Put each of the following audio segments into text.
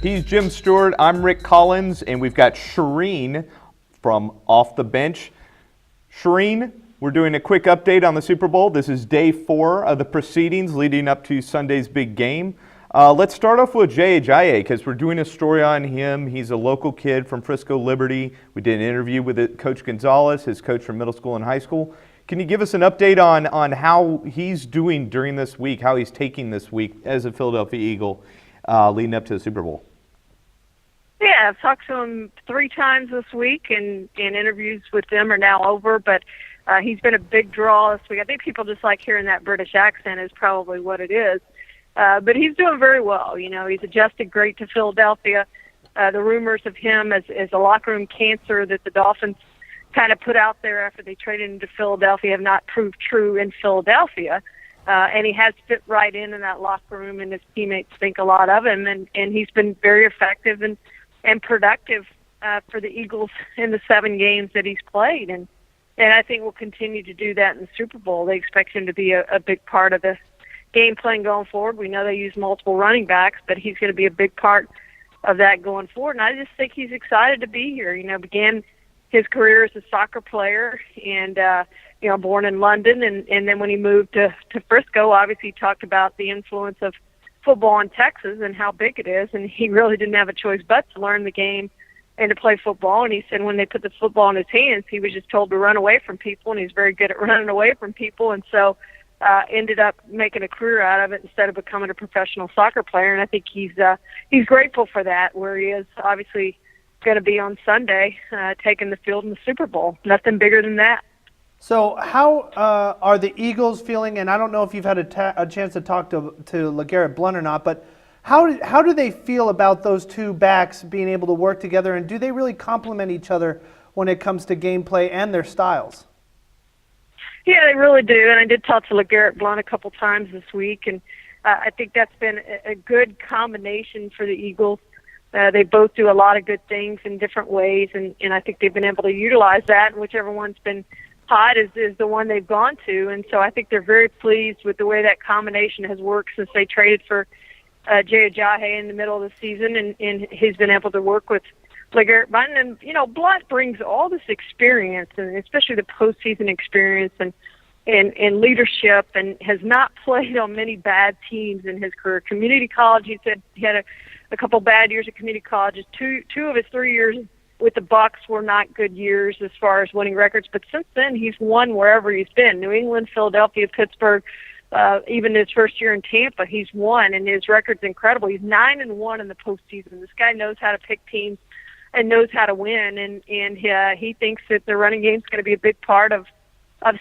He's Jim Stewart. I'm Rick Collins, and we've got Charean from Off the Bench. Charean, we're doing a quick update on the Super Bowl. This is day 4 of the proceedings leading up to Sunday's big game. Let's start off with Jay Ajayi because we're doing a story on him. He's a local kid from Frisco Liberty. We did an interview with Coach Gonzalez, his coach from middle school and high school. Can you give us an update on how he's doing during this week, how he's taking this week as a Philadelphia Eagle leading up to the Super Bowl? Yeah, I've talked to him 3 times this week, and interviews with them are now over, but he's been a big draw this week. I think people just like hearing that British accent is probably what it is. But he's doing very well. You know, he's adjusted great to Philadelphia. The rumors of him as a locker room cancer that the Dolphins kind of put out there after they traded him to Philadelphia have not proved true in Philadelphia. And he has fit right in that locker room, and his teammates think a lot of him. And he's been very effective and productive for the Eagles in the 7 games that he's played. And I think we'll continue to do that in the Super Bowl. They expect him to be a big part of the game plan going forward. We know they use multiple running backs, but he's going to be a big part of that going forward. And I just think he's excited to be here. You know, began his career as a soccer player and, born in London. And then when he moved to Frisco, obviously he talked about the influence of football in Texas and how big it is. And he really didn't have a choice but to learn the game and to play football. And he said when they put the football in his hands, he was just told to run away from people, and he's very good at running away from people. And so ended up making a career out of it instead of becoming a professional soccer player. And I think he's grateful for that, where he is obviously going to be on Sunday taking the field in the Super Bowl. Nothing bigger than that. So how are the Eagles feeling? And I don't know if you've had a chance to talk to LeGarrette Blount or not, but how do they feel about those 2 backs being able to work together, and do they really complement each other when it comes to gameplay and their styles? Yeah, they really do, and I did talk to LeGarrette Blount a couple times this week, and I think that's been a good combination for the Eagles. They both do a lot of good things in different ways, and I think they've been able to utilize that, and whichever one's been hot is the one they've gone to. And so I think they're very pleased with the way that combination has worked since they traded for Jay Ajayi in the middle of the season, and he's been able to work with LeGarrette Blount. And, Blount brings all this experience, and especially the postseason experience and leadership, and has not played on many bad teams in his career. Community college, he said he had a couple bad years at community colleges. Two of his 3 years with the Bucks were not good years as far as winning records, but since then he's won wherever he's been. New England, Philadelphia, Pittsburgh, even his first year in Tampa, he's won, and his record's incredible. He's 9-1 in the postseason. This guy knows how to pick teams and knows how to win, and he thinks that the running game's going to be a big part of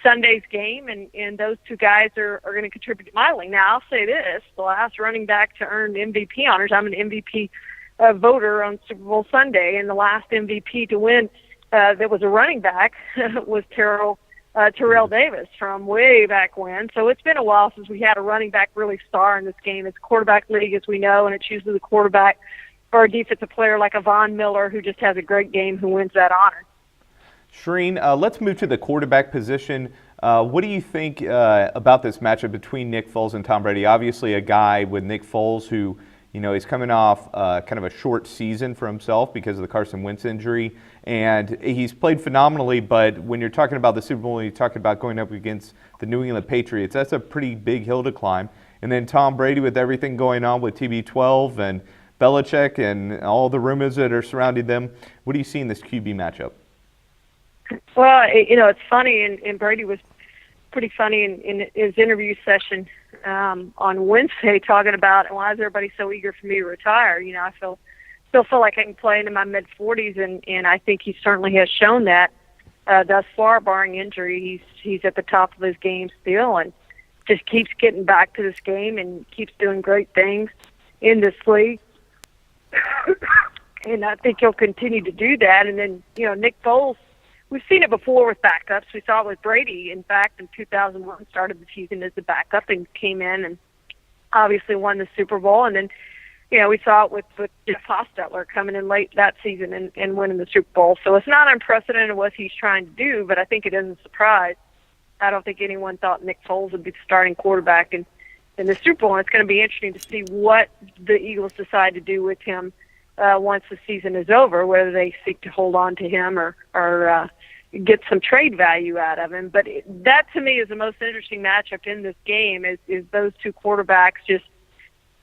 Sunday's game, and those 2 guys are going to contribute mightily. Now, I'll say this, the last running back to earn MVP honors, I'm an MVP voter on Super Bowl Sunday, and the last MVP to win that was a running back was Terrell Davis from way back when. So it's been a while since we had a running back really star in this game. It's a quarterback league, as we know, and it's usually the quarterback or a defensive player like a Von Miller who just has a great game who wins that honor. Charean, let's move to the quarterback position. What do you think about this matchup between Nick Foles and Tom Brady? Obviously a guy with Nick Foles who, he's coming off kind of a short season for himself because of the Carson Wentz injury, and he's played phenomenally, but when you're talking about the Super Bowl and you're talking about going up against the New England Patriots, that's a pretty big hill to climb. And then Tom Brady with everything going on with TB12 and Belichick and all the rumors that are surrounding them. What do you see in this QB matchup? Well, it's funny, and Brady was pretty funny in his interview session on Wednesday, talking about why is everybody so eager for me to retire. I still feel like I can play into my mid-40s, and I think he certainly has shown that thus far, barring injury. He's at the top of his game still, and just keeps getting back to this game and keeps doing great things in this league. And I think he'll continue to do that. And then, Nick Foles, we've seen it before with backups. We saw it with Brady, in fact, in 2001, started the season as the backup and came in and obviously won the Super Bowl. And then, we saw it with Jeff Hostetler coming in late that season and winning the Super Bowl. So it's not unprecedented what he's trying to do, but I think it is a surprise. I don't think anyone thought Nick Foles would be the starting quarterback in the Super Bowl. And it's going to be interesting to see what the Eagles decide to do with him once the season is over, whether they seek to hold on to him or get some trade value out of him. But that to me is the most interesting matchup in this game is those two quarterbacks just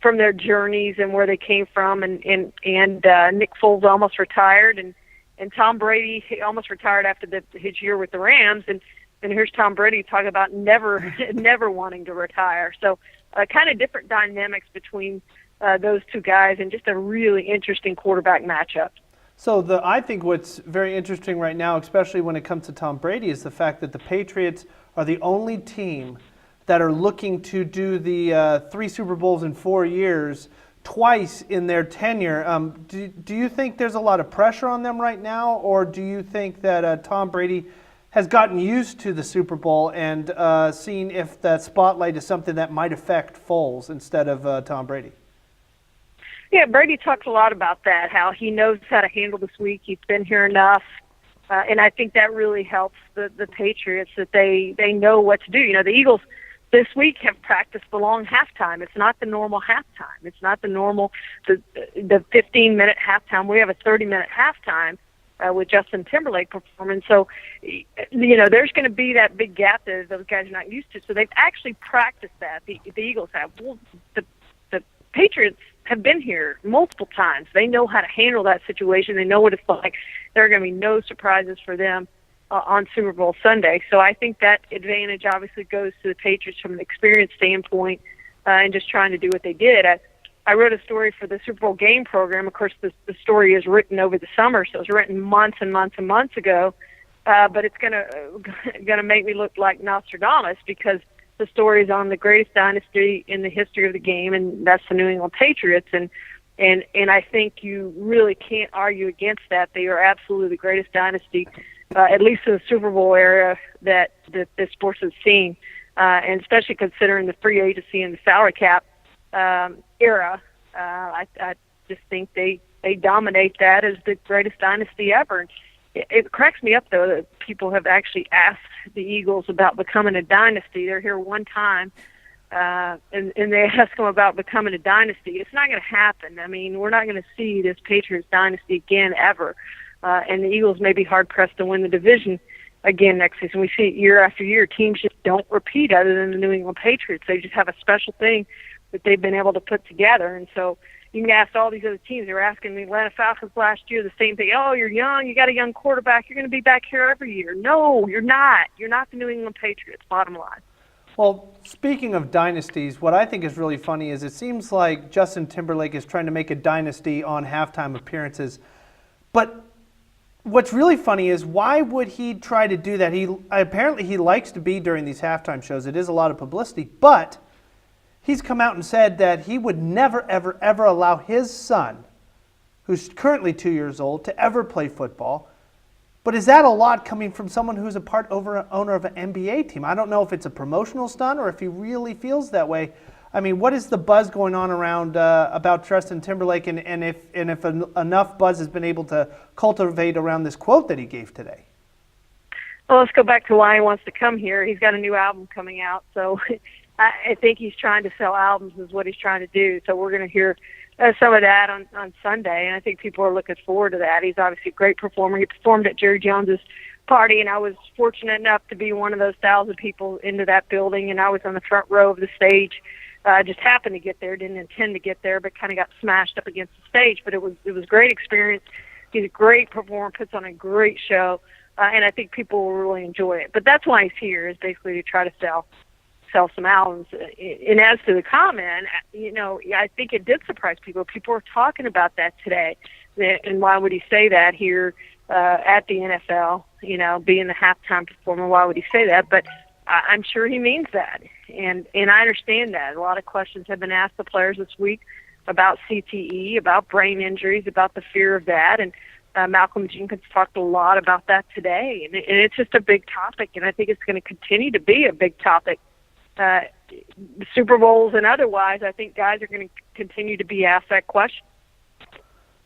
from their journeys and where they came from. And Nick Foles almost retired, and Tom Brady almost retired after his year with the Rams. And here's Tom Brady talking about never wanting to retire. So kind of different dynamics between those two guys, and just a really interesting quarterback matchup. So I think what's very interesting right now, especially when it comes to Tom Brady, is the fact that the Patriots are the only team that are looking to do the 3 Super Bowls in 4 years, twice in their tenure. Do you think there's a lot of pressure on them right now, or do you think that Tom Brady has gotten used to the Super Bowl and seen if that spotlight is something that might affect Foles instead of Tom Brady? Yeah, Brady talks a lot about that, how he knows how to handle this week. He's been here enough. And I think that really helps the Patriots, that they know what to do. You know, the Eagles this week have practiced the long halftime. It's not the normal halftime. It's not the normal, the 15-minute halftime. We have a 30-minute halftime with Justin Timberlake performing. So, you know, there's going to be that big gap that those guys are not used to. So they've actually practiced that. The Eagles have. Well, the Patriots have been here multiple times. They know how to handle that situation. They know what it's like. There are going to be no surprises for them on Super Bowl Sunday. So I think that advantage obviously goes to the Patriots from an experience standpoint and just trying to do what they did. I wrote a story for the Super Bowl game program. Of course, the story is written over the summer, so it was written months and months and months ago. But it's gonna make me look like Nostradamus, because the story is on the greatest dynasty in the history of the game, and that's the New England Patriots. And I think you really can't argue against that. They are absolutely the greatest dynasty, at least in the Super Bowl era that the sports has seen, and especially considering the free agency and the salary cap era. I just think they dominate that as the greatest dynasty ever. And it cracks me up, though, that people have actually asked the Eagles about becoming a dynasty. They're here one time, and they ask them about becoming a dynasty. It's not going to happen. I mean, we're not going to see this Patriots dynasty again ever. And the Eagles may be hard-pressed to win the division again next season. We see it year after year. Teams just don't repeat other than the New England Patriots. They just have a special thing that they've been able to put together. And so you can ask all these other teams. They were asking the Atlanta Falcons last year the same thing. Oh, you're young. You got a young quarterback. You're going to be back here every year. No, you're not. You're not the New England Patriots, bottom line. Well, speaking of dynasties, what I think is really funny is it seems like Justin Timberlake is trying to make a dynasty on halftime appearances. But what's really funny is, why would he try to do that? Apparently he likes to be during these halftime shows. It is a lot of publicity, but he's come out and said that he would never, ever, ever allow his son, who's currently 2 years old, to ever play football. But is that a lot coming from someone who's a owner of an NBA team? I don't know if it's a promotional stunt or if he really feels that way. I mean, what is the buzz going on around about Justin Timberlake, and if enough buzz has been able to cultivate around this quote that he gave today? Well, let's go back to why he wants to come here. He's got a new album coming out, so I think he's trying to sell albums is what he's trying to do. So we're going to hear some of that on Sunday, and I think people are looking forward to that. He's obviously a great performer. He performed at Jerry Jones's party, and I was fortunate enough to be one of those 1,000 people into that building, and I was on the front row of the stage. I just happened to get there, didn't intend to get there, but kind of got smashed up against the stage. But it was a great experience. He's a great performer, puts on a great show, and I think people will really enjoy it. But that's why he's here, is basically to try to sell some albums. And as to the comment, you know, I think it did surprise people. People were talking about that today. And why would he say that here at the NFL, you know, being the halftime performer? Why would he say that? But I'm sure he means that. And I understand that. A lot of questions have been asked the players this week about CTE, about brain injuries, about the fear of that. And Malcolm Jenkins talked a lot about that today. And it's just a big topic, and I think it's going to continue to be a big topic. Super Bowls and otherwise, I think guys are going to continue to be asked that question.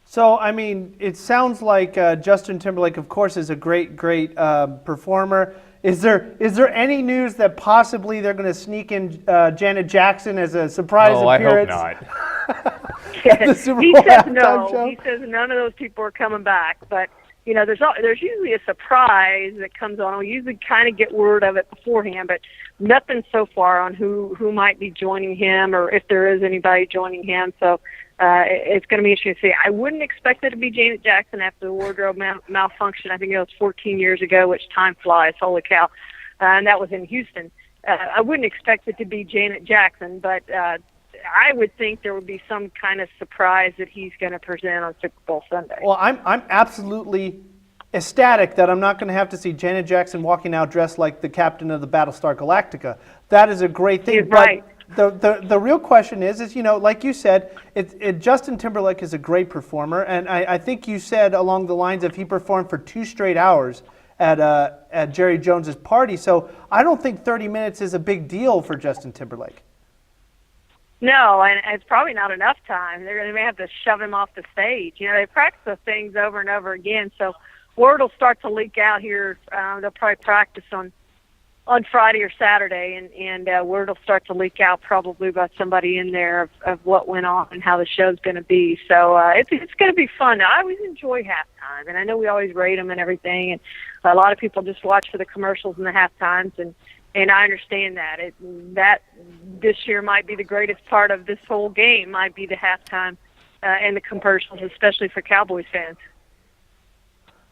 So, I mean, it sounds like Justin Timberlake, of course, is a great performer. Is there any news that possibly they're going to sneak in Janet Jackson as a surprise appearance? I hope not. the Super He Bowl says halftime no. show? He says none of those people are coming back. But there's usually a surprise that comes on. We usually kind of get word of it beforehand, but nothing so far on who might be joining him or if there is anybody joining him. So it's going to be interesting to see. I wouldn't expect it to be Janet Jackson after the wardrobe malfunction. I think it was 14 years ago, which time flies. Holy cow. And that was in Houston. I wouldn't expect it to be Janet Jackson, but I would think there would be some kind of surprise that he's going to present on Super Bowl Sunday. Well, I'm absolutely ecstatic that I'm not going to have to see Janet Jackson walking out dressed like the captain of the Battlestar Galactica. That is a great thing. He's right. The real question is like you said, Justin Timberlake is a great performer, and I think you said along the lines of he performed for 2 straight hours at Jerry Jones's party. So I don't think 30 minutes is a big deal for Justin Timberlake. No, and it's probably not enough time. They may have to shove him off the stage. They practice those things over and over again. So word will start to leak out here. They'll probably practice on Friday or Saturday, and word will start to leak out probably by somebody in there of what went on and how the show's going to be. So it's going to be fun. I always enjoy halftime, and I know we always rate them and everything, and a lot of people just watch for the commercials and the halftimes, and I understand that. That this year might be the greatest part of this whole game, might be the halftime and the commercials, especially for Cowboys fans.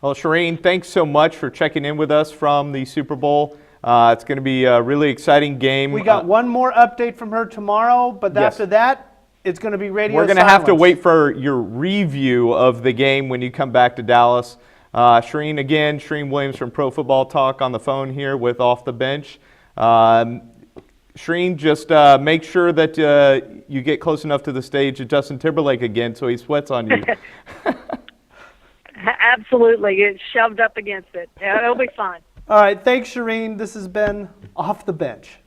Well, Charean, thanks so much for checking in with us from the Super Bowl. It's going to be a really exciting game. We got one more update from her tomorrow, but yes. After that, it's going to be radio We're going to silence. have to wait for your review of the game when you come back to Dallas. Charean Williams from Pro Football Talk on the phone here with Off the Bench. Charean, just make sure that you get close enough to the stage of Justin Timberlake again so he sweats on you. Absolutely. It's shoved up against it. It'll be fun. All right. Thanks, Charean. This has been Off the Bench.